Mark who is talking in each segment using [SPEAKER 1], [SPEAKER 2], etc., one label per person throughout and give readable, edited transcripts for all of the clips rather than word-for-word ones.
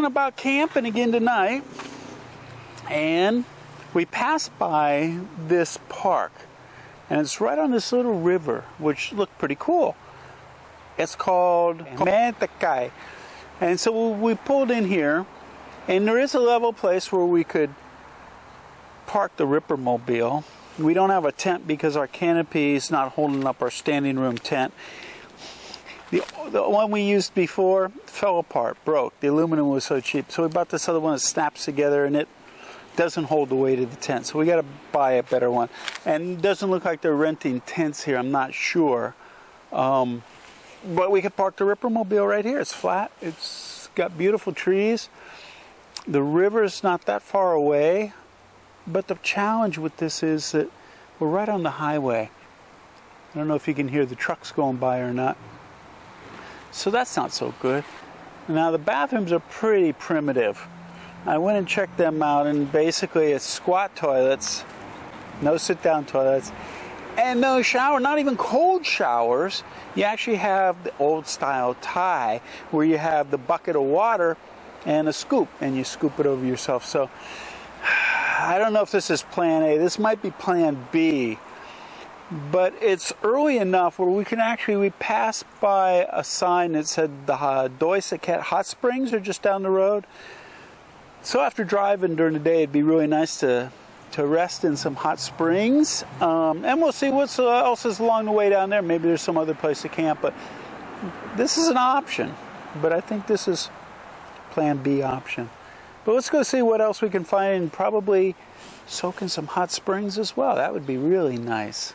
[SPEAKER 1] about camping again tonight, and we passed by this park, and it's right on this little river, which looked pretty cool. It's called Mantakai. And so we pulled in here, and there is a level place where we could park the Ripper Mobile. We don't have a tent because our canopy is not holding up our standing room tent. The one we used before fell apart, broke. The aluminum was so cheap. So we bought this other one that snaps together, and it doesn't hold the weight of the tent. So we got to buy a better one. And it doesn't look like they're renting tents here. I'm not sure. But we could park the Ripper Mobile right here. It's flat. It's got beautiful trees. The river's not that far away. But the challenge with this is that we're right on the highway. I don't know if you can hear the trucks going by or not. So that's not so good. Now the bathrooms are pretty primitive. I went and checked them out, and basically it's squat toilets, no sit-down toilets, and no shower, not even cold showers. You actually have the old-style Thai, where you have the bucket of water and a scoop, and you scoop it over yourself. So I don't know if this is plan A. This might be plan B. But it's early enough where we passed by a sign that said the Doi Saket Hot Springs are just down the road. So after driving during the day, it'd be really nice to rest in some hot springs. And we'll see what else is along the way down there. Maybe there's some other place to camp. But this is an option. But I think this is plan B option. But let's go see what else we can find, and probably soak in some hot springs as well. That would be really nice.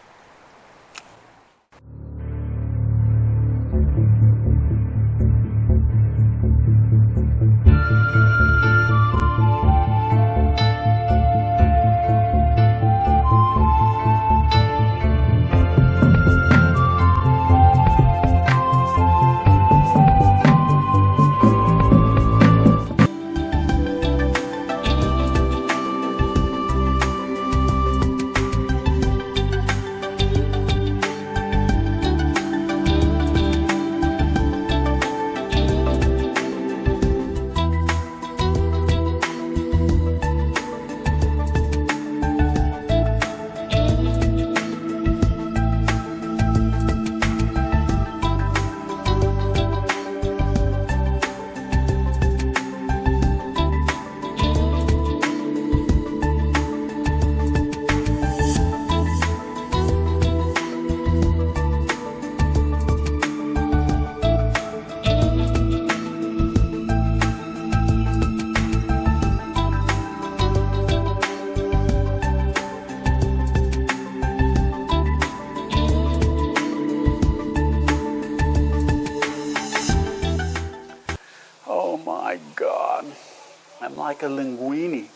[SPEAKER 1] I'm like a linguine.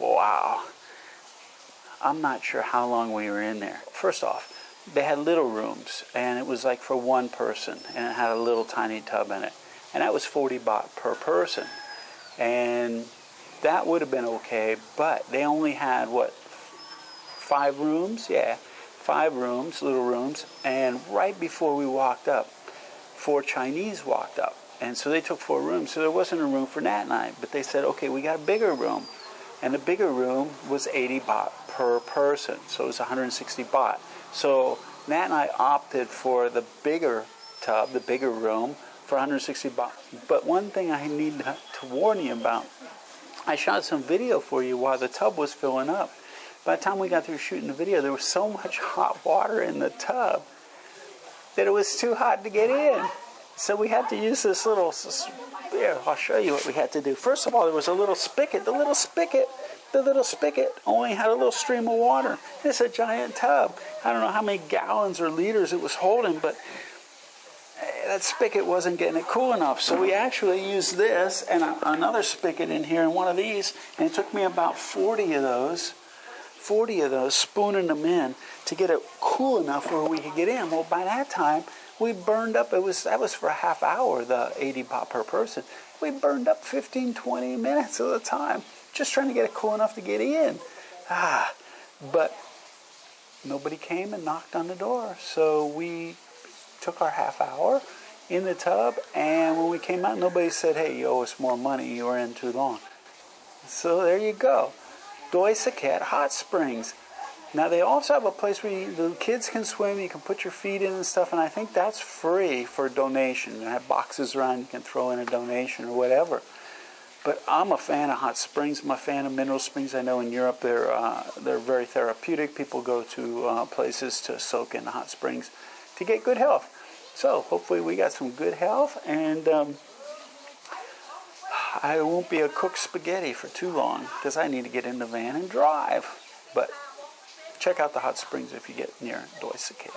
[SPEAKER 1] Wow. I'm not sure how long we were in there. First off, they had little rooms, and it was like for one person, and it had a little tiny tub in it. And that was 40 baht per person. And that would have been okay, but they only had, what, 5 rooms? Yeah, 5 rooms, little rooms. And right before we walked up, 4 Chinese walked up. And so they took 4 rooms, so there wasn't a room for Nat and I. But they said, okay, we got a bigger room. And the bigger room was 80 baht per person, so it was 160 baht. So Nat and I opted for the bigger tub, the bigger room, for 160 baht. But one thing I need to warn you about, I shot some video for you while the tub was filling up. By the time we got through shooting the video, there was so much hot water in the tub that it was too hot to get in. So we had to use this little, here, I'll show you what we had to do. First of all, there was a little spigot. The little spigot only had a little stream of water. It's a giant tub. I don't know how many gallons or liters it was holding, but that spigot wasn't getting it cool enough. So we actually used this and another spigot in here and one of these, and it took me about 40 of those, spooning them in to get it cool enough where we could get in. Well, by that time, we burned up, that was for a half hour, the 80 baht per person. We burned up 15, 20 minutes of the time just trying to get it cool enough to get in. But nobody came and knocked on the door. So we took our half hour in the tub, and when we came out, nobody said, hey, you owe us more money, you were in too long. So there you go. Doi Saket Hot Springs. Now they also have a place where the kids can swim, you can put your feet in and stuff, and I think that's free for donation. They have boxes around, you can throw in a donation or whatever. But I'm a fan of hot springs. I'm a fan of mineral springs. I know in Europe they're very therapeutic. People go to places to soak in the hot springs to get good health. So hopefully we got some good health, and I won't be a cooked spaghetti for too long because I need to get in the van and drive. But check out the hot springs if you get near Doi Saket.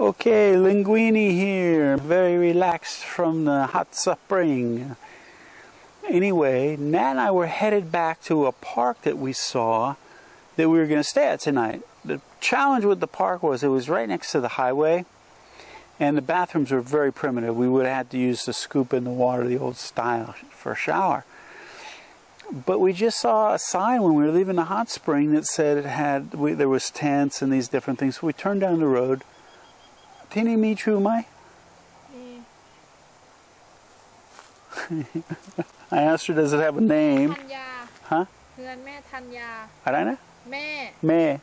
[SPEAKER 1] Okay, Linguini here, very relaxed from the hot spring. Anyway, Nat and I were headed back to a park that we saw that we were going to stay at tonight. The challenge with the park was it was right next to the highway, and the bathrooms were very primitive. We would have had to use the scoop in the water, the old style, for a shower. But we just saw a sign when we were leaving the hot spring that said there was tents and these different things. So we turned down the road. Tini Michu Mai? I asked her, does it have a name? Huh? Me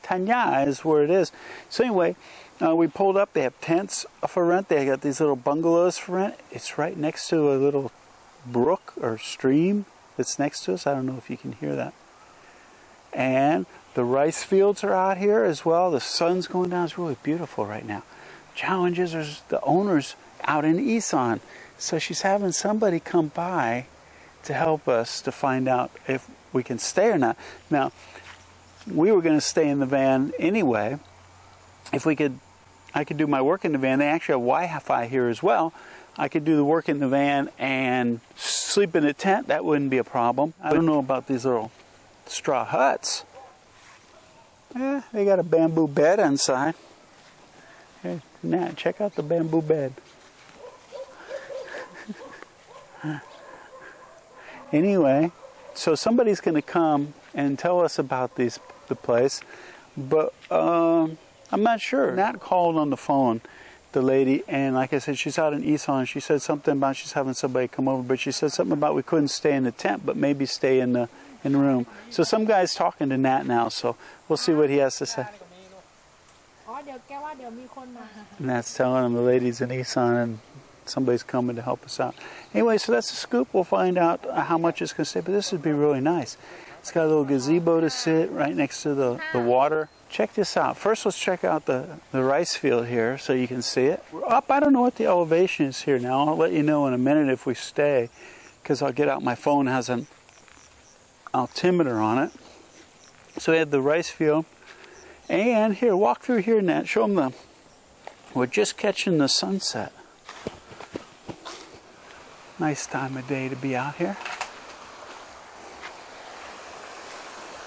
[SPEAKER 1] Tanya is where it is. So anyway, we pulled up. They have tents for rent. They got these little bungalows for rent. It's right next to a little brook or stream that's next to us. I don't know if you can hear that. And the rice fields are out here as well. The sun's going down. It's really beautiful right now. Challenge is there's the owner's out in Isan. So she's having somebody come by to help us to find out if we can stay or not. Now, we were going to stay in the van anyway. If we could, I could do my work in the van. They actually have Wi-Fi here as well. I could do the work in the van and sleep in a tent. That wouldn't be a problem. I don't know about these little straw huts. Yeah, they got a bamboo bed inside. Hey, Nat, check out the bamboo bed. Anyway, so somebody's going to come and tell us about the place, but I'm not sure. Nat called on the phone, the lady, and like I said, she's out in Isan. She said something about she's having somebody come over, but she said something about we couldn't stay in the tent, but maybe stay in the room. So some guy's talking to Nat now, so we'll see what he has to say. And Nat's telling him the lady's in Isan and somebody's coming to help us out. Anyway, so that's the scoop. We'll find out how much it's going to stay, but this would be really nice. It's got a little gazebo to sit right next to the water. Check this out. First, let's check out the rice field here so you can see it. We're up. I don't know what the elevation is here now. I'll let you know in a minute if we stay, because I'll get out my phone. It has an altimeter on it. So we have the rice field. And here, walk through here, Nat. Show them we're just catching the sunset. Nice time of day to be out here.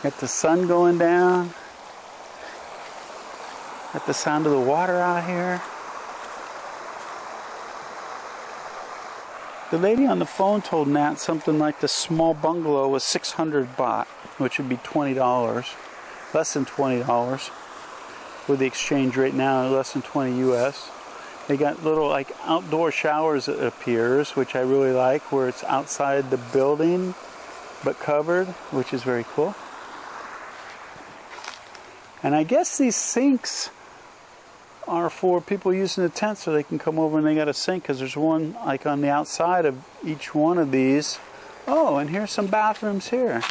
[SPEAKER 1] Got the sun going down. Got the sound of the water out here. The lady on the phone told Nat something like the small bungalow was 600 baht, which would be $20, less than $20. With the exchange rate now, less than 20 US. They got little like outdoor showers, it appears, which I really like, where it's outside the building but covered, which is very cool. And I guess these sinks are for people using the tent, so they can come over and they got a sink, because there's one like on the outside of each one of these. Oh, and here's some bathrooms here.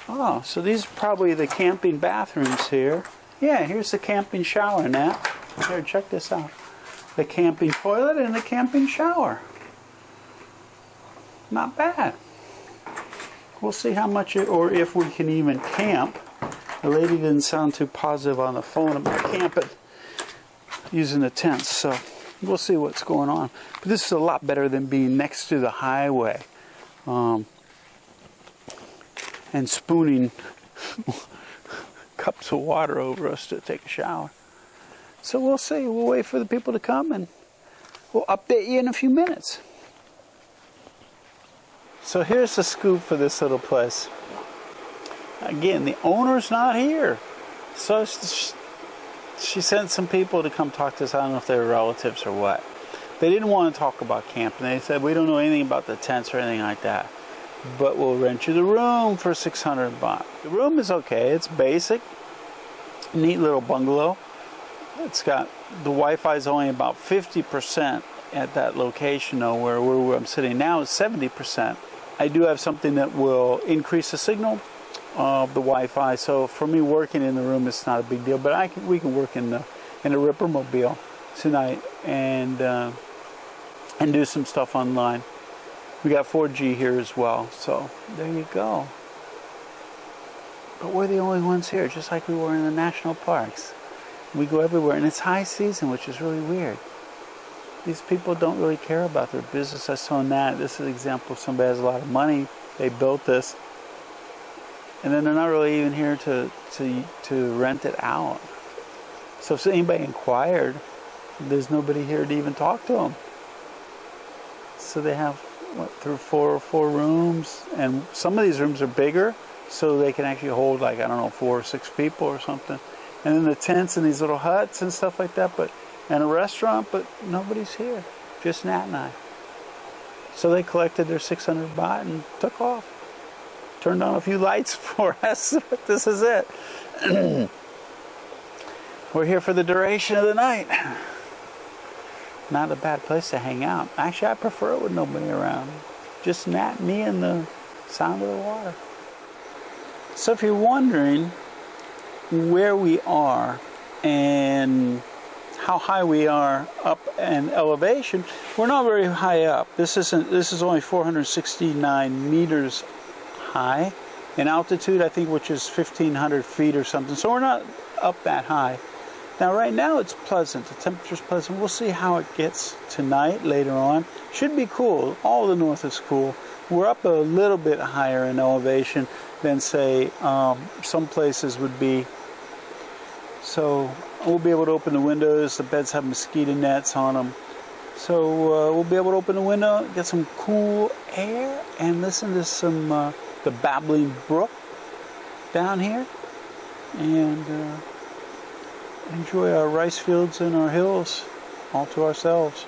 [SPEAKER 1] Oh, so these are probably the camping bathrooms here. Yeah, here's the camping shower, Nat. Here, check this out. The camping toilet and the camping shower. Not bad. We'll see how much, or if we can even camp. The lady didn't sound too positive on the phone about camping using the tents, so we'll see what's going on. But this is a lot better than being next to the highway and spooning cups of water over us to take a shower. So we'll see. We'll wait for the people to come, and we'll update you in a few minutes. So here's the scoop for this little place. Again, the owner's not here. So she sent some people to come talk to us. I don't know if they were relatives or what. They didn't want to talk about camping. They said, we don't know anything about the tents or anything like that, but we'll rent you the room for 600 baht. The room is okay. It's basic. Neat little bungalow. It's got, the Wi-Fi is only about 50% at that location, though, where I'm sitting now is 70%. I do have something that will increase the signal of the Wi-Fi, so for me working in the room it's not a big deal, but we can work in the Rippermobile tonight and do some stuff online. We got 4G here as well, so there you go. But we're the only ones here, just like we were in the national parks. We go everywhere, and it's high season, which is really weird. These people don't really care about their business. I saw that. This is an example of somebody has a lot of money. They built this, and then they're not really even here to rent it out. So if anybody inquired, there's nobody here to even talk to them. So they have four rooms, and some of these rooms are bigger, so they can actually hold, like, I don't know, 4 or 6 people or something. And then the tents and these little huts and stuff like that, and a restaurant, but nobody's here, just Nat and I. So they collected their 600 baht and took off. Turned on a few lights for us. This is it. We're here for the duration of the night. Not a bad place to hang out. Actually, I prefer it with nobody around. Just Nat, me, and the sound of the water. So if you're wondering where we are and how high we are up in elevation, we're not very high up. This is only 469 meters high in altitude, I think, which is 1,500 feet or something. So we're not up that high. Now, right now it's pleasant. The temperature's pleasant. We'll see how it gets tonight, later on. Should be cool. All the north is cool. We're up a little bit higher in elevation than, say, some places would be. So we'll be able to open the windows. The beds have mosquito nets on them. So we'll be able to open the window, get some cool air, and listen to some the babbling brook down here, and enjoy our rice fields and our hills all to ourselves.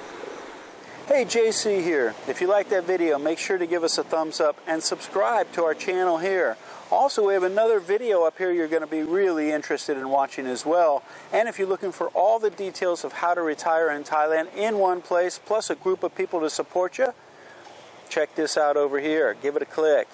[SPEAKER 1] Hey, JC here. If you like that video, make sure to give us a thumbs up and subscribe to our channel here. Also, we have another video up here you're going to be really interested in watching as well. And if you're looking for all the details of how to retire in Thailand in one place, plus a group of people to support you, check this out over here. Give it a click.